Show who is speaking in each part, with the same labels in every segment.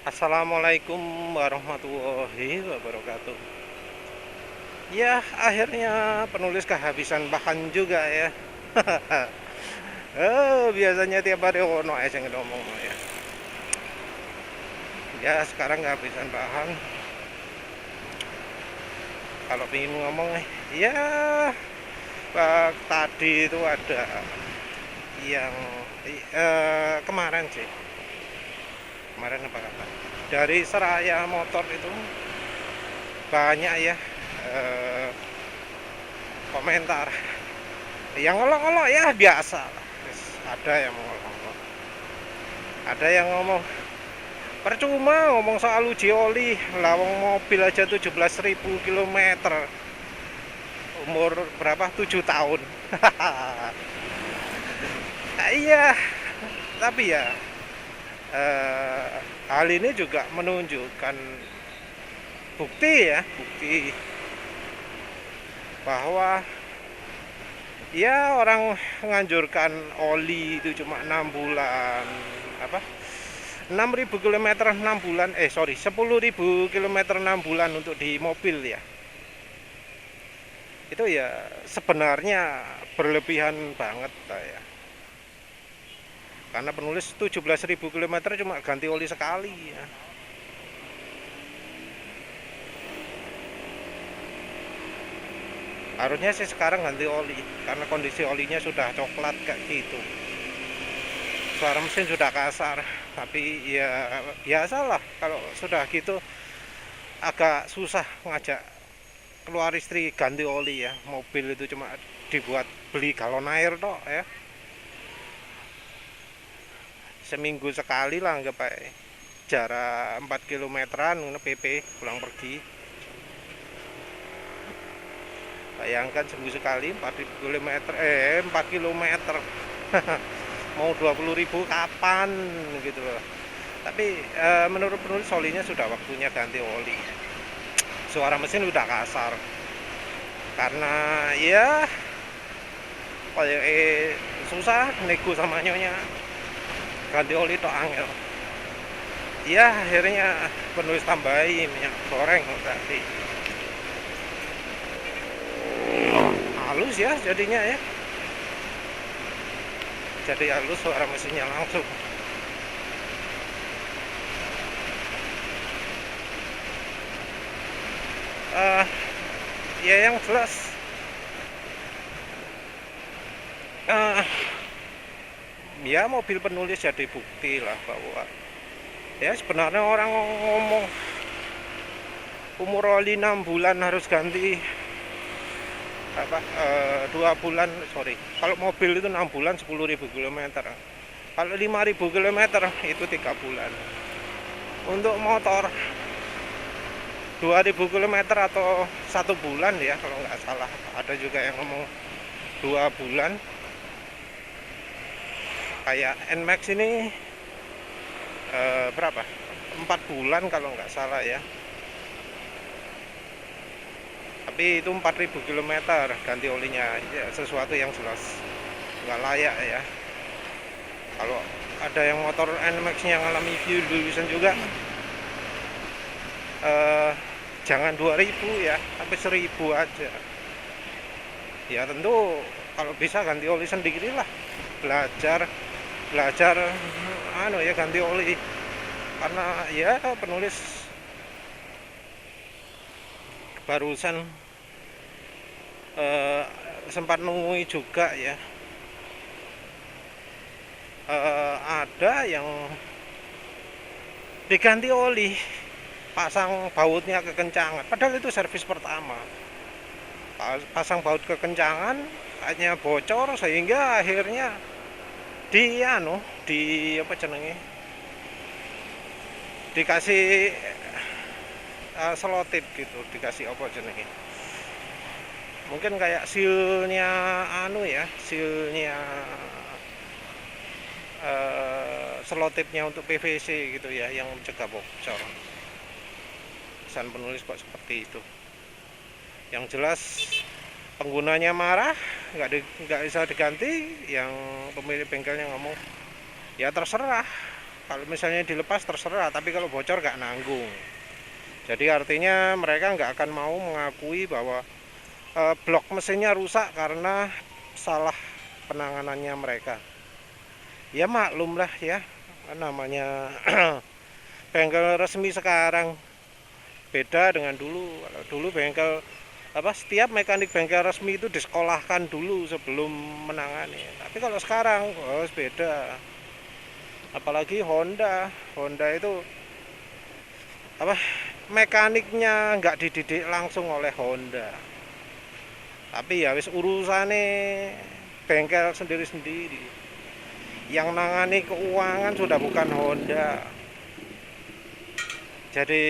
Speaker 1: Assalamualaikum warahmatullahi wabarakatuh. Ya, akhirnya penulis kehabisan bahan juga ya. Biasanya tiap hari ono aja yang ngomong ya. Ya, sekarang kehabisan bahan. Kalau ingin ngomong, ya tadi itu ada yang kemarin sih. Kemarin apa kata? Dari Seraya Motor itu banyak ya eh, komentar yang ngolok-ngolok ya biasa lah. Ada yang ngolok-ngolok, ada yang ngomong percuma ngomong soal uji oli, lawang mobil aja 17.000 kilometer, umur berapa, 7 tahun. Nah, iya, tapi ya eh, hal ini juga menunjukkan bukti bahwa ya orang menganjurkan oli itu cuma 6 bulan, apa, 6.000 kilometer 6 bulan, 10.000 kilometer 6 bulan untuk di mobil ya. Itu ya sebenarnya berlebihan banget ya. Karena penulis 17.000 kilometer cuma ganti oli sekali ya. Harusnya sih sekarang ganti oli karena kondisi olinya sudah coklat kayak gitu. Suara mesin sudah kasar, tapi ya biasalah kalau sudah gitu agak susah ngajak keluar istri ganti oli ya. Mobil itu cuma dibuat beli galon air toh ya, seminggu sekali lah anggap aja, jarak 4 kilometeran PP pulang pergi. Bayangkan seminggu sekali 4 kilometer, 4 kilometer. Mau 20.000 kapan gitu loh. Tapi menurut penulis olinya sudah waktunya ganti oli. Suara mesin udah kasar karena ya kayak susah nego sama nyonya, ganti oli to angel. Ya akhirnya penulis tambahin minyak goreng tadi. Halus ya jadinya ya, jadi halus suara mesinnya langsung. uh, Ya yang jelas uh, ya mobil penulis jadi bukti lah bahwa ya sebenarnya orang ngomong umur oli 6 bulan harus ganti apa, 2 bulan, sorry, kalau mobil itu 6 bulan 10.000 kilometer, kalau 5.000 kilometer itu 3 bulan. Untuk motor 2.000 kilometer atau 1 bulan ya kalau nggak salah, ada juga yang ngomong 2 bulan. Kayak Nmax ini berapa, 4 bulan kalau nggak salah ya, tapi itu 4.000 kilometer ganti olinya ya, sesuatu yang jelas nggak layak ya. Kalau ada yang motor Nmax yang ngalami fuel dilution juga, jangan 2.000 ya, tapi 1.000 aja ya. Tentu kalau bisa ganti oli sendiri lah, belajar belajar ya ganti oli. Karena ya penulis barusan eh, sempat nungui juga ya, ada yang diganti oli, pasang bautnya kekencangan, padahal itu servis pertama. Pasang baut kekencangan, kayaknya bocor sehingga akhirnya di apa cenenge, dikasih selotip gitu, dikasih apa cenenge, mungkin kayak sealnya sealnya selotipnya untuk PVC gitu ya, yang mencegah bocor. Pesan penulis kok seperti itu. Yang jelas penggunanya marah, nggak bisa diganti. Yang pemilik bengkelnya ngomong ya terserah, Kalau misalnya dilepas terserah, tapi kalau bocor nggak nanggung. Jadi artinya mereka nggak akan mau mengakui bahwa blok mesinnya rusak karena salah penanganannya mereka. Ya maklum lah ya, namanya bengkel resmi sekarang beda dengan dulu. Kalau dulu bengkel setiap mekanik bengkel resmi itu disekolahkan dulu sebelum menangani. Tapi kalau sekarang beda. Apalagi Honda itu apa mekaniknya nggak dididik langsung oleh Honda. Tapi ya wis urusane bengkel sendiri-sendiri. Yang nangani keuangan sudah bukan Honda. Jadi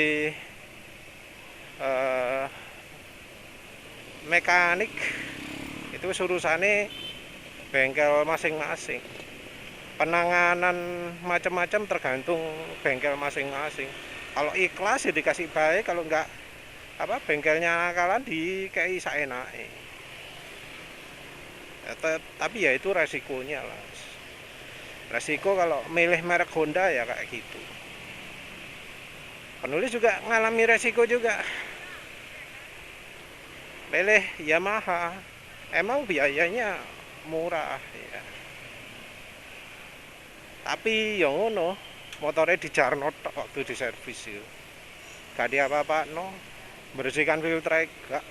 Speaker 1: mekanik itu urusane bengkel masing-masing. Penanganan macam-macam tergantung bengkel masing-masing. Kalau ikhlas ya dikasih baik, kalau enggak bengkelnya nakalan dikei saenake. Tapi ya itu resikonya lah. Resiko kalau milih merek Honda ya kayak gitu. Penulis juga ngalami resiko juga. Milih Yamaha, emang biayanya murah ya. Tapi yang ngono, motornya dijarno tok waktu di servis itu. Gak apa-apa no, bersihkan filter gak.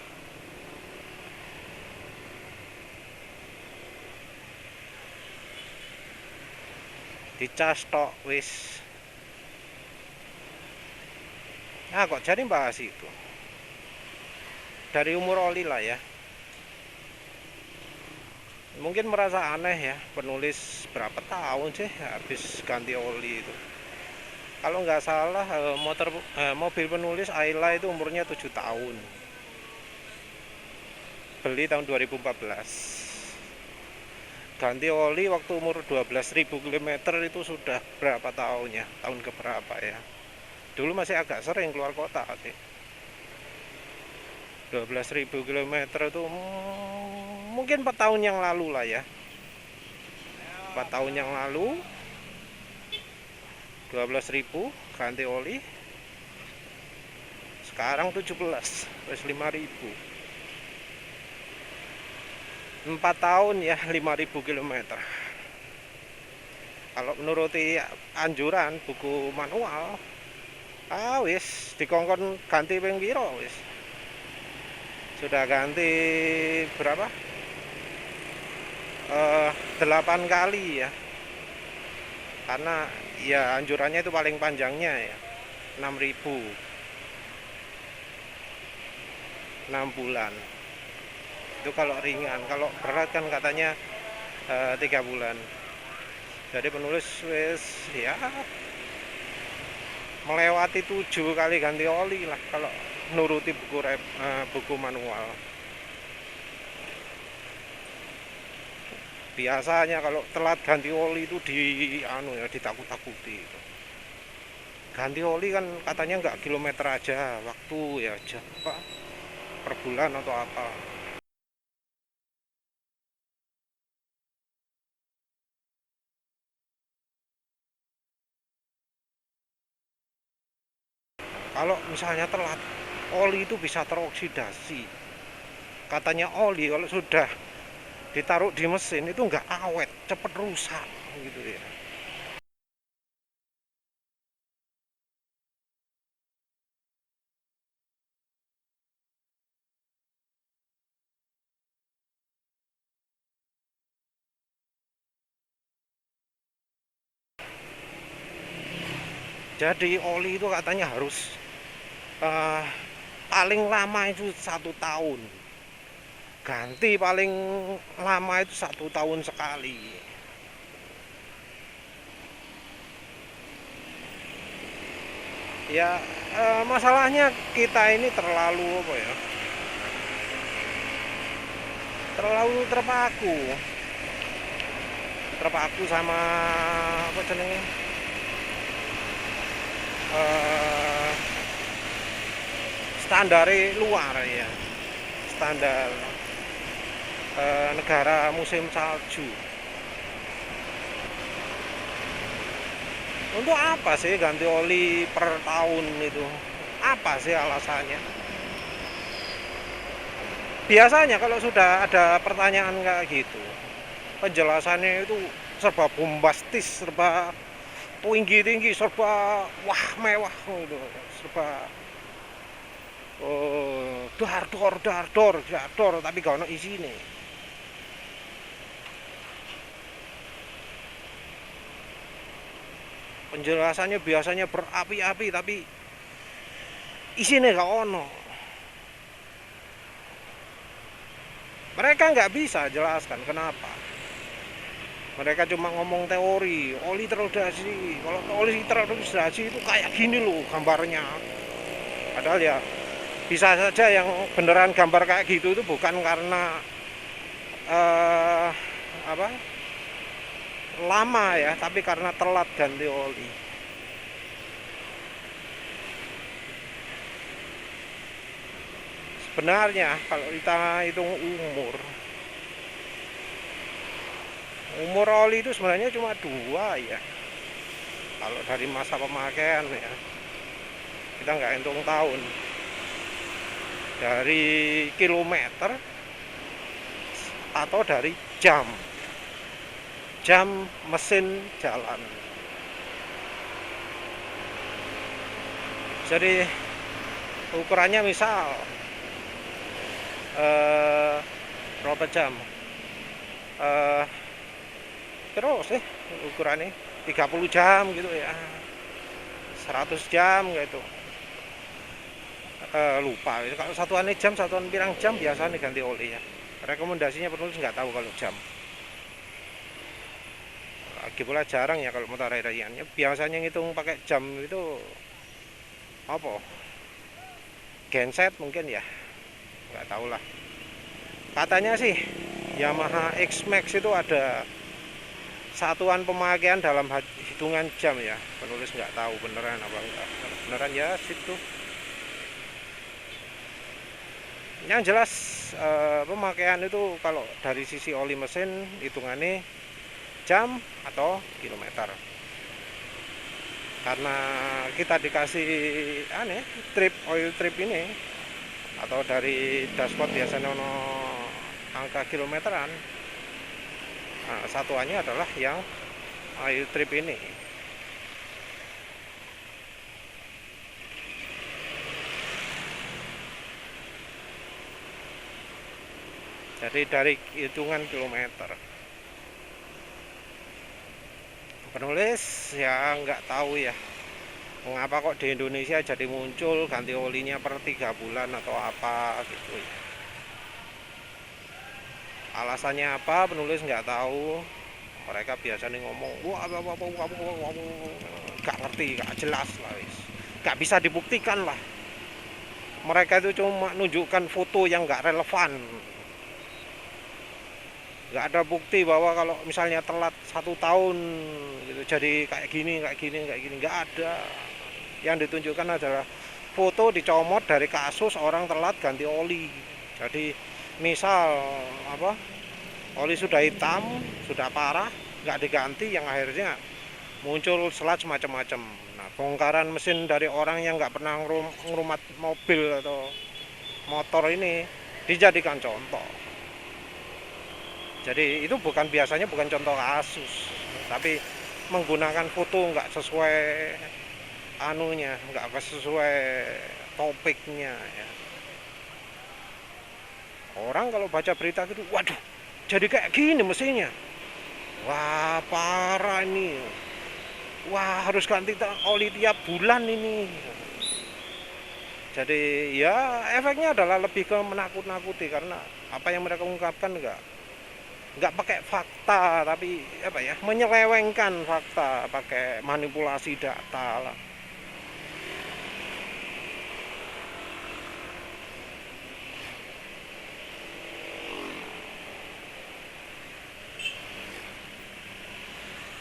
Speaker 1: Dicas tok wis. Nah kok jadi bahas itu dari umur oli lah ya. Mungkin merasa aneh ya, penulis berapa tahun sih habis ganti oli itu. Kalau nggak salah mobil penulis Ayla itu umurnya 7 tahun. Beli tahun 2014. Ganti oli waktu umur 12.000 km itu sudah berapa tahunnya? Tahun keberapa ya? Dulu masih agak sering keluar kota sih. 12.000 km itu mungkin 4 tahun yang lalu lah ya. 4 tahun yang lalu 12.000 ganti oli. Sekarang 17, terus 5.000. 4 tahun ya 5.000 km. Kalau menuruti anjuran buku manual, wis dikongkon ganti ping piro wis. Sudah ganti berapa? 8 kali ya. Karena ya anjurannya itu paling panjangnya ya 6.000. 6 bulan. Itu kalau ringan, kalau berat kan katanya 3 bulan. Jadi penulis wis ya melewati 7 kali ganti oli lah kalau nuruti buku manual. Biasanya kalau telat ganti oli itu ditakut-takuti. Ganti oli kan katanya nggak kilometer aja, waktu ya aja per bulan atau apa. Kalau misalnya telat, oli itu bisa teroksidasi. Katanya oli kalau sudah ditaruh di mesin itu nggak awet, cepet rusak gitu ya. Jadi oli itu katanya harus paling lama itu 1 tahun. Ganti paling lama itu 1 tahun sekali. Ya masalahnya kita ini terlalu apa ya? Terlalu terpaku sama apa jenenge? Standar luar ya, standar negara musim salju. Untuk apa sih ganti oli per tahun itu? Apa sih alasannya? Biasanya kalau sudah ada pertanyaan kayak gitu, penjelasannya itu serba bombastis, serba tinggi-tinggi, serba wah mewah gitu, serba dar dor dar dor dar dor, tapi gak ono isine. Penjelasannya biasanya berapi-api tapi isinya gak ono. Mereka nggak bisa jelaskan kenapa. Mereka cuma ngomong teori, oli terodasi. Kalau oli terodasi itu kayak gini loh gambarnya. Padahal ya bisa saja yang beneran gambar kayak gitu itu bukan karena eh, apa lama ya, tapi karena telat ganti oli. Sebenarnya kalau kita hitung umur oli itu sebenarnya cuma 2 ya. Kalau dari masa pemakaian ya, kita nggak hitung tahun, dari kilometer atau dari jam mesin jalan. Jadi ukurannya misal berapa jam, terus ukurannya 30 jam gitu ya, 100 jam gitu. Lupa kalau satuannya jam, satuan pirang jam biasanya ganti oli ya. Rekomendasinya penulis nggak tahu kalau jam. Lagi pula jarang ya kalau motor aeriannya, biasanya ngitung pakai jam itu apa, genset mungkin ya, nggak tahu lah. Katanya sih Yamaha X-Max itu ada satuan pemakaian dalam hitungan jam ya. Penulis nggak tahu beneran apa enggak. Beneran ya situ. Yang jelas pemakaian itu kalau dari sisi oli mesin hitungannya jam atau kilometer. Karena kita dikasih oil trip ini, atau dari dashboard biasanya ono angka kilometeran. Nah, satuannya adalah yang oil trip ini. Jadi dari hitungan kilometer. Penulis ya nggak tahu ya mengapa kok di Indonesia jadi muncul ganti olinya per 3 bulan atau apa gitu ya. Alasannya apa penulis nggak tahu. Mereka biasanya ngomong wah nggak ngerti, nggak jelas lah, nggak bisa dibuktikan lah. Mereka itu cuma menunjukkan foto yang nggak relevan. Nggak ada bukti bahwa kalau misalnya telat 1 tahun gitu jadi kayak gini nggak ada. Yang ditunjukkan adalah foto dicomot dari kasus orang telat ganti oli. Jadi misal oli sudah hitam, sudah parah, nggak diganti, yang akhirnya muncul selat semacam-macam. Nah, bongkaran mesin dari orang yang nggak pernah ngerumat mobil atau motor ini dijadikan contoh. Jadi itu biasanya bukan contoh kasus, tapi menggunakan foto nggak sesuai nggak sesuai topiknya ya. Orang kalau baca berita gitu, waduh, jadi kayak gini mesinnya. Wah, parah ini. Wah, harus ganti oli tiap bulan ini. Jadi ya efeknya adalah lebih ke menakut-nakuti, karena apa yang mereka ungkapkan nggak pakai fakta, tapi menyelewengkan fakta, pakai manipulasi data lah.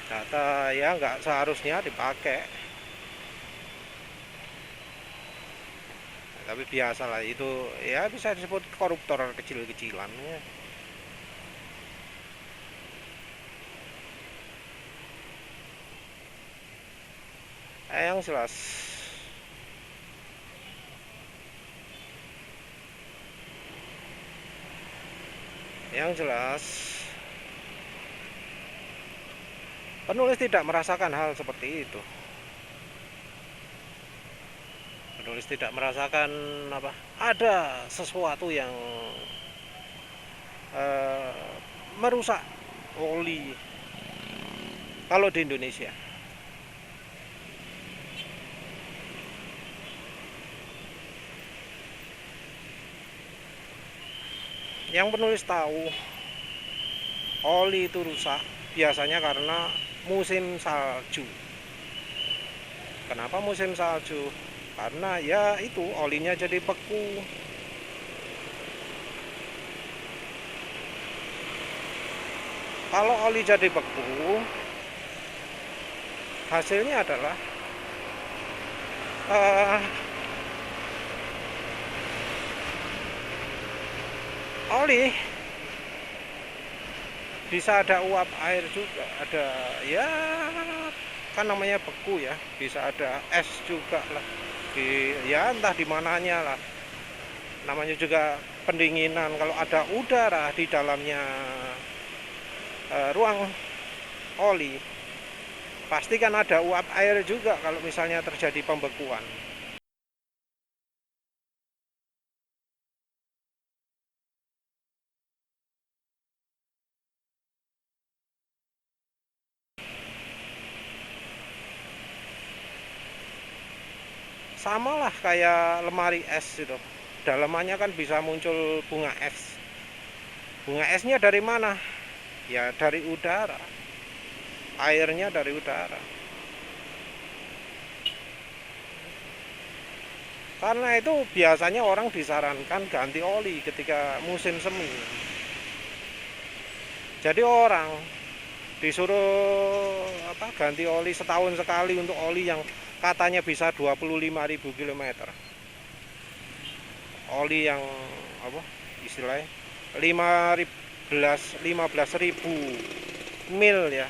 Speaker 1: Data ya nggak seharusnya dipakai, tapi biasalah itu ya, bisa disebut koruptor kecil-kecilan ya. yang jelas penulis tidak merasakan hal seperti itu. Penulis tidak merasakan apa ada sesuatu yang merusak oli kalau di Indonesia. Yang penulis tahu oli itu rusak biasanya karena musim salju. Kenapa musim salju? Karena ya itu olinya jadi beku. Kalau oli jadi beku, hasilnya adalah oli bisa ada uap air juga, ada ya kan namanya beku ya, bisa ada es juga lah di ya entah di mananya lah, namanya juga pendinginan. Kalau ada udara di dalamnya ruang oli pasti kan ada uap air juga kalau misalnya terjadi pembekuan. Sama lah kayak lemari es itu, dalamannya kan bisa muncul bunga es. Bunga esnya dari mana? Ya dari udara, airnya dari udara. Karena itu biasanya orang disarankan ganti oli ketika musim semi. Jadi orang disuruh ganti oli setahun sekali untuk oli yang katanya bisa 25.000 km. Oli yang istilahnya 15.000 mil ya,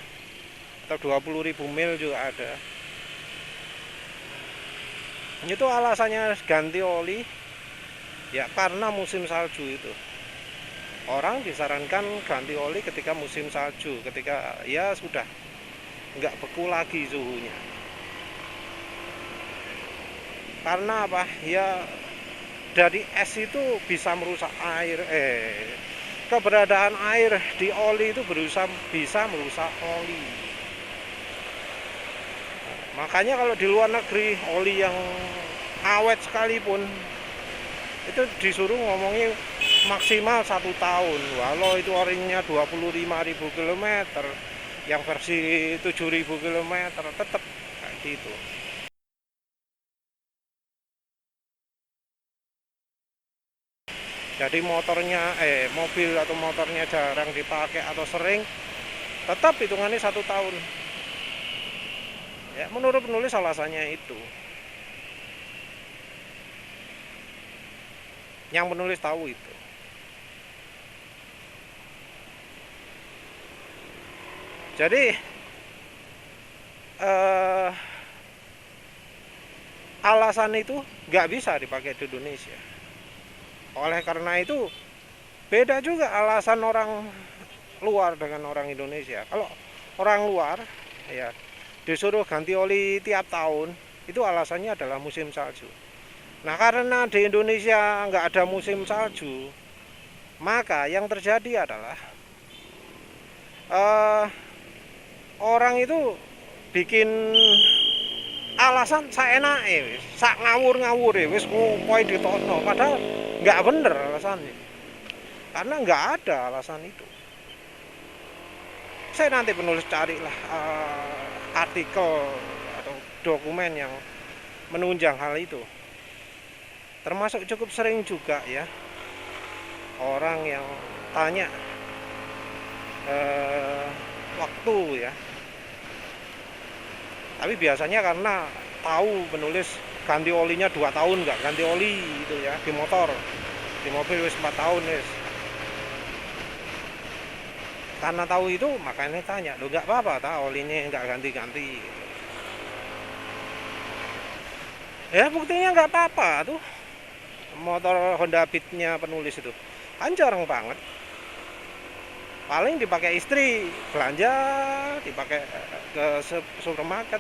Speaker 1: atau 20.000 mil juga ada. Itu alasannya ganti oli ya karena musim salju itu. Orang disarankan ganti oli ketika musim salju, ketika ya sudah nggak beku lagi suhunya. Karena apa? Ya dari es itu bisa merusak air. Keberadaan air di oli itu bisa merusak oli. Makanya kalau di luar negeri oli yang awet sekalipun itu disuruh ngomongnya maksimal 1 tahun, walau itu orinya 25.000 km, yang versi 7.000 km tetap kayak gitu. Jadi mobil atau motornya jarang dipakai atau sering, tetap hitungannya 1 tahun. Ya menurut penulis alasannya itu. Yang penulis tahu itu. Jadi alasan itu nggak bisa dipakai di Indonesia. Oleh karena itu beda juga alasan orang luar dengan orang Indonesia. Kalau orang luar ya disuruh ganti oli tiap tahun, itu alasannya adalah musim salju. Nah karena di Indonesia nggak ada musim salju, maka yang terjadi adalah orang itu bikin alasan saenake wis, sak ngawur-ngawure wis pokoke ditokno, padahal nggak bener alasannya. Karena nggak ada alasan itu. Saya nanti penulis carilah artikel atau dokumen yang menunjang hal itu. Termasuk cukup sering juga ya orang yang tanya waktu ya. Tapi biasanya karena tahu penulis ganti olinya 2 tahun nggak ganti oli gitu ya, di motor, di mobil wis 4 tahun wis. Karena tahu itu makanya tanya, lo nggak apa-apa ta olinya nggak ganti-ganti gitu. Ya buktinya nggak apa-apa tuh motor Honda Beat-nya penulis itu kan jarang banget, paling dipakai istri belanja, dipakai ke supermarket,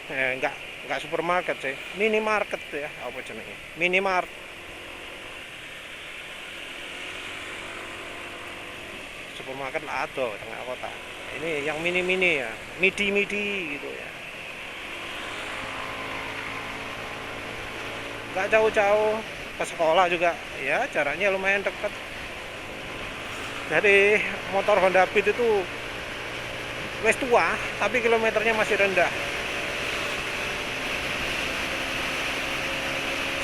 Speaker 1: nggak supermarket sih, minimarket ya apa jenenge, minimart. Supermarket lah ada tengah kota, ini yang mini-mini ya, midi-midi gitu ya, nggak jauh-jauh, ke sekolah juga ya jaraknya lumayan dekat. Jadi motor Honda Beat itu wes tua tapi kilometernya masih rendah,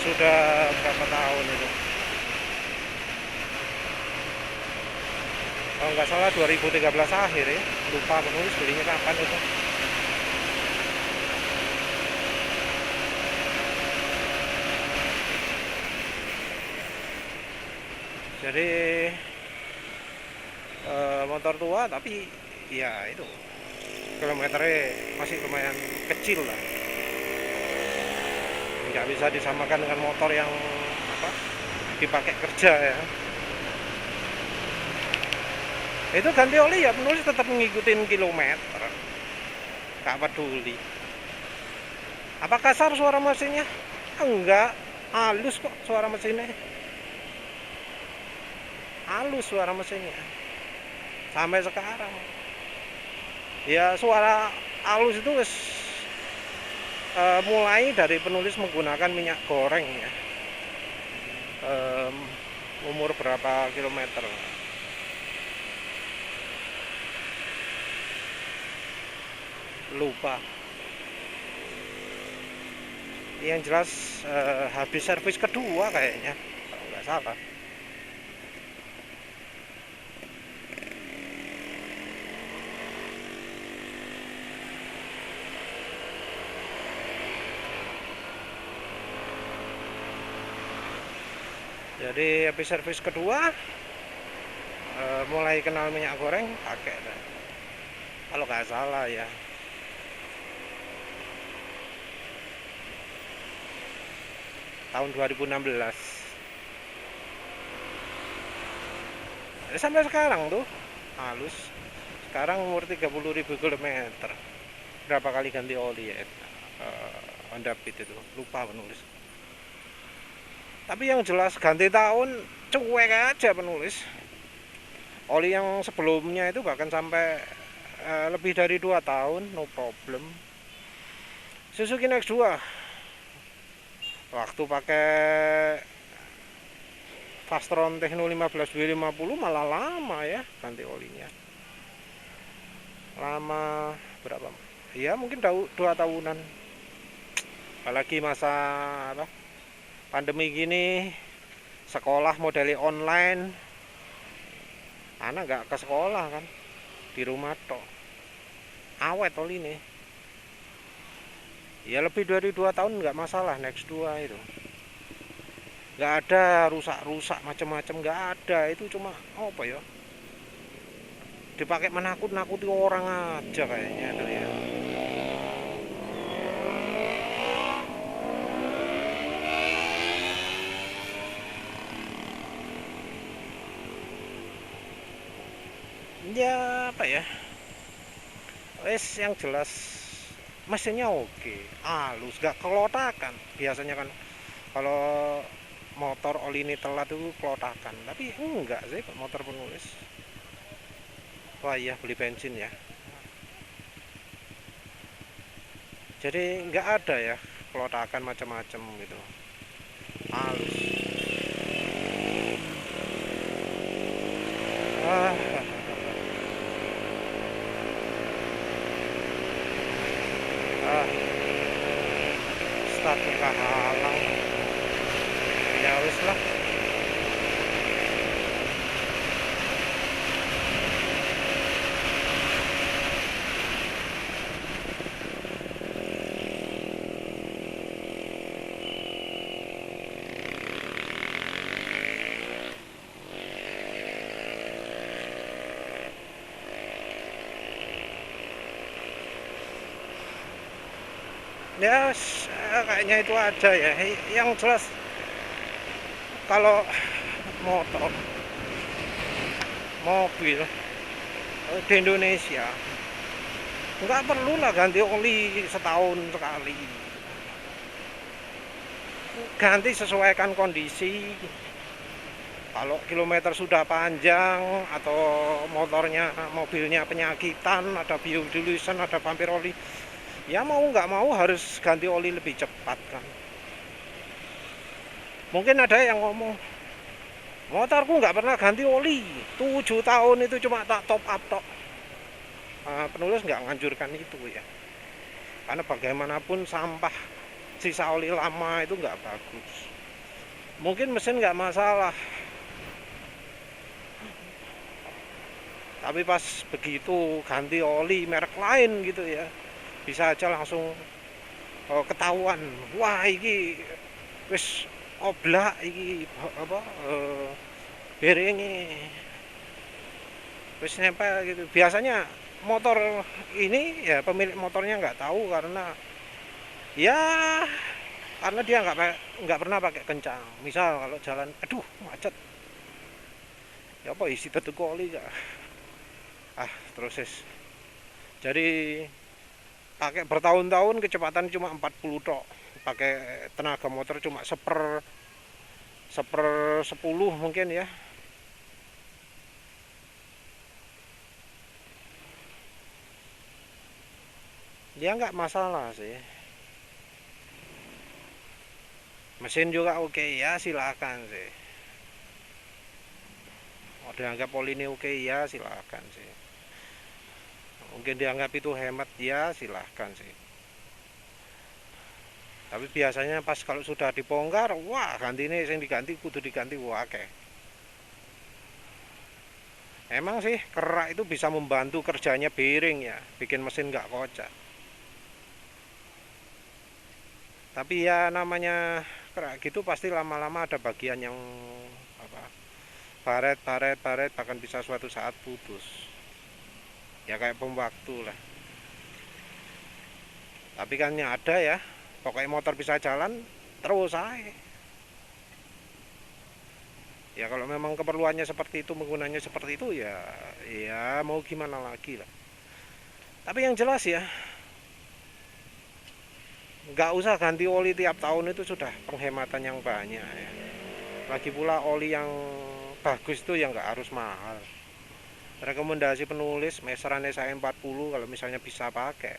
Speaker 1: sudah berapa tahun itu, kalau nggak salah 2013 akhir ya, lupa penulis belinya kapan itu. Jadi motor tua tapi ya itu kilometernya masih lumayan kecil lah, nggak bisa disamakan dengan motor yang apa dipakai kerja ya. Itu ganti oli ya penulis tetap ngikutin kilometer, nggak peduli. Apa kasar suara mesinnya? Enggak, halus kok suara mesinnya, halus suara mesinnya sampai sekarang. Ya suara halus itu mulai dari penulis menggunakan minyak goreng ya. Umur berapa kilometer lupa, yang jelas habis servis kedua kayaknya kalau nggak salah. Jadi habis servis kedua mulai kenal minyak goreng pakai kalau nggak salah ya. Tahun 2016. Jadi sampai sekarang tuh halus. Sekarang umur 30.000 kilometer. Berapa kali ganti oli ya? Honda Beat itu lupa penulis. Tapi yang jelas ganti tahun cuek aja penulis. Oli yang sebelumnya itu bahkan sampai lebih dari 2 tahun no problem. Suzuki NX2 waktu pakai Fastron Techno 15W50 malah lama ya ganti olinya, lama berapa ya, mungkin 2 tahunan. Apalagi masa apa, pandemi gini, sekolah modelnya online, anak nggak ke sekolah kan, di rumah tok, awet oli nih ya, lebih dari 2 tahun nggak masalah. Next 2 itu nggak ada rusak-rusak macam-macam, nggak ada. Itu cuma apa ya, dipakai menakut-nakuti orang aja kayaknya itu ya. Ya apa ya, wes yang jelas mesinnya oke, halus, gak kelotakan. Biasanya kan kalau motor oli ini telat itu kelotakan, tapi enggak sih motor penulis. Wah iya, beli bensin ya, jadi nggak ada ya kelotakan macam-macam gitu, halus. ah ah Start kehalang, ya wis lah. Ya kayaknya itu aja ya. Yang jelas kalau motor, mobil di Indonesia nggak perlu lah ganti oli setahun sekali. Ganti sesuaikan kondisi. Kalau kilometer sudah panjang atau mobilnya penyakitan, ada biodilution, ada vampir oli, ya mau nggak mau harus ganti oli lebih cepat kan. Mungkin ada yang ngomong, motorku nggak pernah ganti oli, 7 tahun itu cuma tak top up tok. Penulis nggak nganjurkan itu ya, karena bagaimanapun sampah sisa oli lama itu nggak bagus. Mungkin mesin nggak masalah, tapi pas begitu ganti oli merek lain gitu ya, bisa aja langsung ketahuan, wah ini wis oblak iki apa bearingnya wis nempel gitu. Biasanya motor ini ya pemilik motornya nggak tahu ya karena dia nggak pernah pakai kencang. Misal kalau jalan aduh macet, ya apa isi tetu oli ya, terus jadi pakai bertahun-tahun kecepatan cuma 40 tok, pakai tenaga motor cuma seper 10 mungkin ya. Dia nggak masalah sih. Mesin juga oke ya, silakan sih. Mau dianggap oli ini oke ya, silakan sih. Mungkin dianggap itu hemat ya, silahkan sih. Tapi biasanya pas kalau sudah dibongkar, wah ganti ini yang diganti kudu diganti wah oke. Emang sih kerak itu bisa membantu kerjanya bearing ya, bikin mesin nggak kocak. Tapi ya namanya kerak gitu pasti lama-lama ada bagian yang apa baret bahkan bisa suatu saat putus. Ya kayak bom waktu lah. Tapi kan yang ada ya, pokoknya motor bisa jalan terus aja. Ya kalau memang keperluannya seperti itu, menggunanya seperti itu ya mau gimana lagi lah. Tapi yang jelas ya, nggak usah ganti oli tiap tahun, itu sudah penghematan yang banyak ya. Lagi pula oli yang bagus itu yang nggak harus mahal. Rekomendasi penulis Meseran SAE40 kalau misalnya bisa pakai,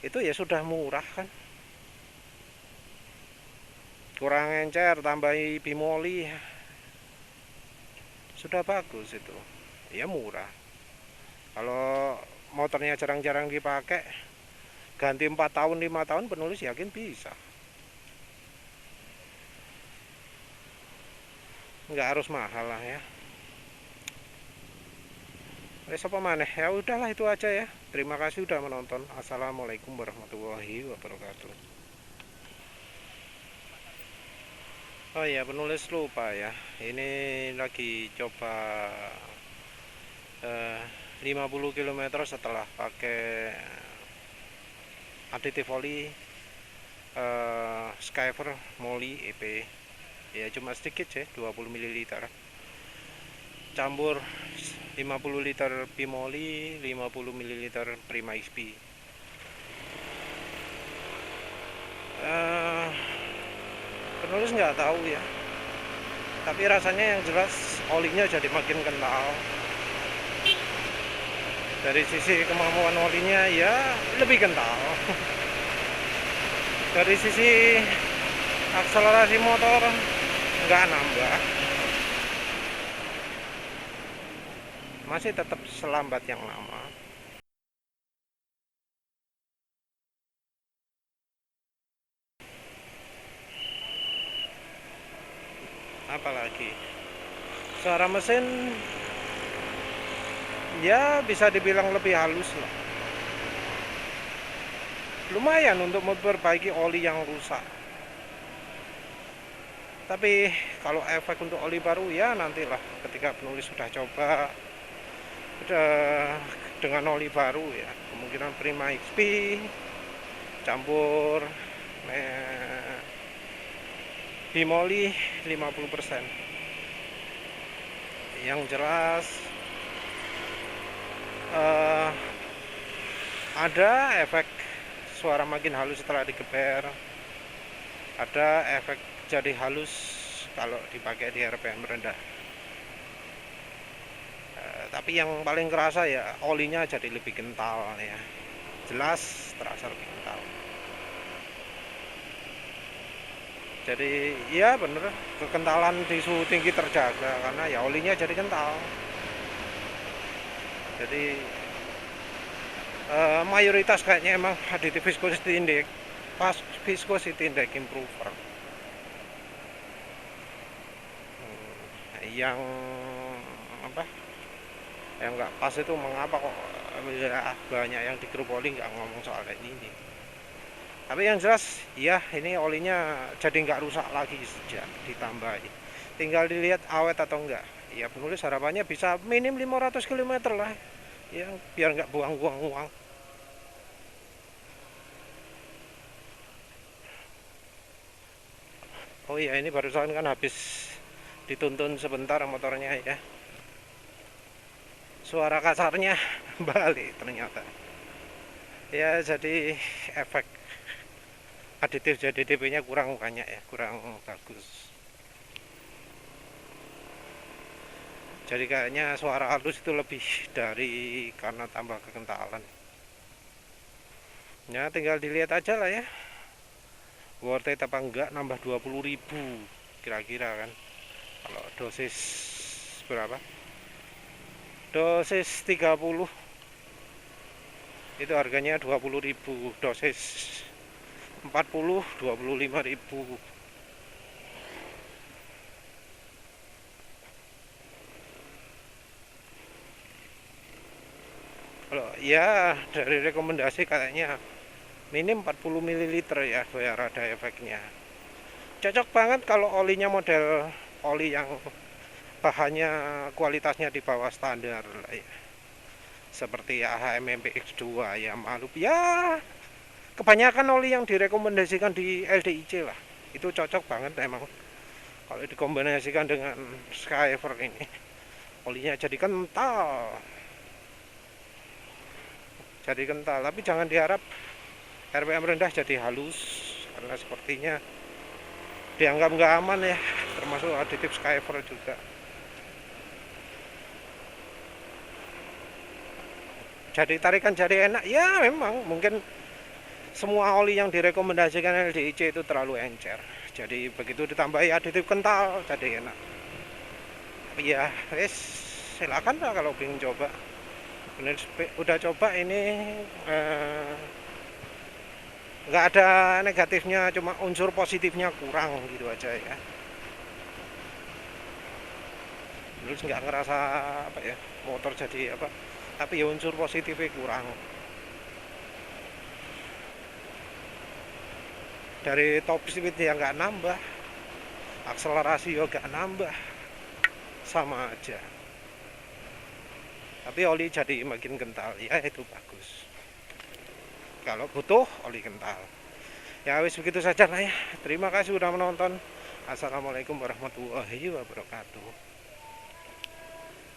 Speaker 1: itu ya sudah murah kan. Kurang encer, tambahi bimoli, sudah bagus itu. Ya murah. Kalau motornya jarang-jarang dipakai, ganti 4 tahun 5 tahun penulis yakin bisa. Nggak harus mahal lah ya. Apa maneh, ya udahlah itu aja ya. Terima kasih udah menonton. Assalamualaikum warahmatullahi wabarakatuh. Oh iya, penulis lupa ya. Ini lagi coba 50 km setelah pakai aditif oli Skyver Moly EP. Ya cuma sedikit sih, 20 ml. Campur 50 liter Bimoli, 50 ml Prima XP. Penulis nggak tahu ya, tapi rasanya yang jelas olinya jadi makin kental. Dari sisi kemampuan olinya ya lebih kental. Dari sisi akselerasi motor nggak nambah, masih tetap selambat yang lama. Apalagi suara mesin ya bisa dibilang lebih halus lah, lumayan untuk memperbaiki oli yang rusak. Tapi kalau efek untuk oli baru ya nantilah ketika penulis sudah coba udah dengan oli baru ya, kemungkinan Prima XP campur bimoli 50%. Yang jelas ada efek suara makin halus setelah digeber, ada efek jadi halus kalau dipakai di RPM rendah. Tapi yang paling kerasa ya olinya jadi lebih kental ya, jelas terasa lebih kental. Jadi ya bener, kekentalan di suhu tinggi terjaga karena ya olinya jadi kental. Jadi mayoritas kayaknya emang additive viscosity index, pas viscosity index improver. Yang apa? Yang nggak pas itu mengapa kok ya, banyak yang di grup oli nggak ngomong soal ini. Tapi yang jelas ya ini olinya jadi nggak rusak lagi sejak ditambahin. Tinggal dilihat awet atau enggak. Ya penulis harapannya bisa minim 500 km lah ya, biar nggak buang-buang uang. Oh iya, ini barusan kan habis dituntun sebentar motornya ya, suara kasarnya balik ternyata ya. Jadi efek aditif jadi DP nya kurang banyak ya, kurang bagus. Jadi kayaknya suara halus itu lebih dari karena tambah kekentalan ya. Tinggal dilihat aja lah ya, worth it apa enggak nambah 20.000 kira-kira kan. Kalau dosis berapa, dosis 30 itu harganya 20.000, dosis 40 25.000. Kalau ya dari rekomendasi katanya minim 40 ml ya biar ada efeknya. Cocok banget kalau olinya model oli yang bahannya kualitasnya di bawah standar lah ya, seperti AHM MPX2 ya, malu ya. Kebanyakan oli yang direkomendasikan di LDIC lah itu cocok banget emang. Kalau dikombinasikan dengan Skyver ini, olinya jadi kental, tapi jangan diharap RPM rendah jadi halus karena sepertinya dianggap nggak aman ya, termasuk aditif Skyver juga. Jadi tarikan jari enak ya, memang mungkin semua oli yang direkomendasikan LDIC itu terlalu encer, jadi begitu ditambahi aditif kental jadi enak. Ya wes, silakan lah kalau ingin coba. Bener, udah coba ini nggak ada negatifnya, cuma unsur positifnya kurang gitu aja ya. Terus nggak ngerasa apa ya, motor jadi apa, tapi ya unsur positifnya kurang. Dari top speed ya nggak nambah, akselerasi juga nggak nambah, sama aja. Tapi oli jadi makin kental ya, itu bagus kalau butuh oli kental. Ya wis begitu saja lah ya. Terima kasih sudah menonton. Assalamualaikum warahmatullahi wabarakatuh.